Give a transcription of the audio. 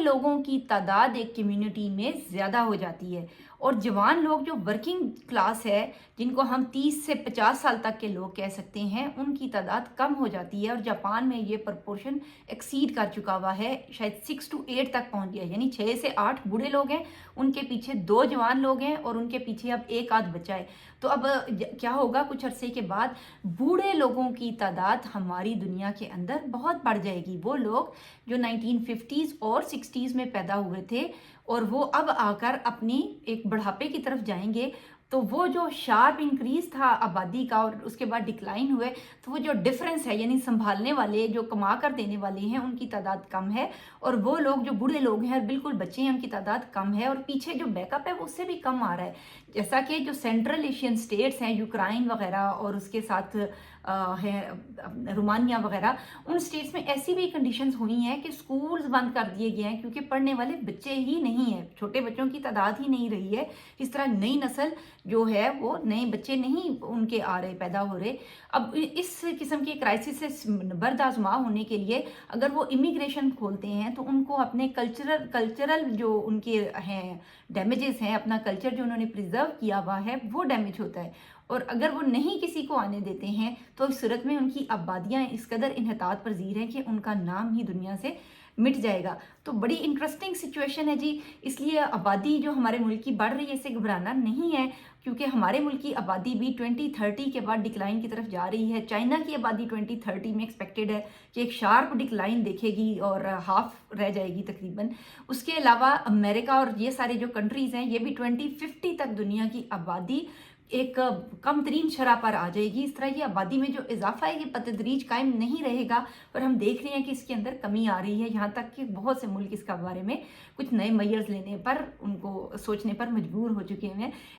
لوگوں کی تعداد ایک کمیونٹی میں زیادہ ہو جاتی ہے، اور جوان لوگ جو ورکنگ کلاس ہے، جن کو ہم 30 سے 50 سال تک کے لوگ کہہ سکتے ہیں، ان کی تعداد کم ہو جاتی ہے، اور جاپان میں یہ پرپورشن ایکسیڈ کر چکا ہوا ہے، شاید 6 to 8 تک پہنچ گیا ہے، یعنی 6 سے 8 بوڑھے لوگ ہیں، ان کے پیچھے 2 جوان لوگ ہیں، اور ان کے پیچھے اب ایک آدھ بچہ ہے۔ تو اب کیا ہوگا کچھ عرصے کے بعد، بوڑھے لوگوں کی تعداد ہماری دنیا کے اندر بہت بڑھ جائے گی۔ وہ لوگ جو 1950s اور 60s میں پیدا ہوئے تھے، اور وہ اب آ کر اپنی ایک بڑھاپے کی طرف جائیں گے، تو وہ جو شارپ انکریز تھا آبادی کا اور اس کے بعد ڈکلائن ہوئے، تو وہ جو ڈفرینس ہے، یعنی سنبھالنے والے جو کما کر دینے والے ہیں ان کی تعداد کم ہے، اور وہ لوگ جو بوڑھے لوگ ہیں اور بالکل بچے ہیں ان کی تعداد کم ہے، اور پیچھے جو بیک اپ ہے وہ اس سے بھی کم آ رہا ہے۔ جیسا کہ جو سینٹرل ایشین سٹیٹس ہیں، یوکرائن وغیرہ، اور اس کے ساتھ ہے رومانیہ وغیرہ، ان سٹیٹس میں ایسی بھی کنڈیشنز ہوئی ہیں کہ سکولز بند کر دیے گئے ہیں، کیونکہ پڑھنے والے بچے ہی نہیں ہیں، چھوٹے بچوں کی تعداد ہی نہیں رہی ہے۔ اس طرح نئی نسل جو ہے وہ نئے بچے نہیں ان کے آ رہے، پیدا ہو رہے۔ اب اس قسم کے کرائسس سے بردآزما ہونے کے لیے اگر وہ امیگریشن کھولتے ہیں تو ان کو اپنے کلچرل جو ان کے ہیں ڈیمیجز ہیں، اپنا کلچر جو انہوں نے پریزرو کیا ہوا ہے وہ ڈیمیج ہوتا ہے، اور اگر وہ نہیں کسی کو آنے دیتے ہیں تو اس صورت میں ان کی آبادیاں اس قدر انحطاط پذیر ہیں کہ ان کا نام ہی دنیا سے مٹ جائے گا۔ تو بڑی انٹرسٹنگ سچویشن ہے جی، اس لیے آبادی جو ہمارے ملک کی بڑھ رہی ہے، اس سے گھبرانا نہیں ہے، کیونکہ ہمارے ملک کی آبادی بھی 2030 کے بعد ڈکلائن کی طرف جا رہی ہے۔ چائنا کی آبادی 2030 میں ایکسپیکٹڈ ہے کہ ایک شارپ ڈکلائن دیکھے گی اور ہاف رہ جائے گی تقریباً۔ اس کے علاوہ امریکہ اور یہ سارے جو کنٹریز ہیں، یہ بھی 2050 تک دنیا کی آبادی ایک کم ترین شرح پر آ جائے گی۔ اس طرح یہ آبادی میں جو اضافہ ہے یہ بتدریج قائم نہیں رہے گا، اور ہم دیکھ رہے ہیں کہ اس کے اندر کمی آ رہی ہے، یہاں تک کہ بہت سے ملک اس کا بارے میں کچھ نئے میئرز لینے پر، ان کو سوچنے پر مجبور ہو چکے ہیں۔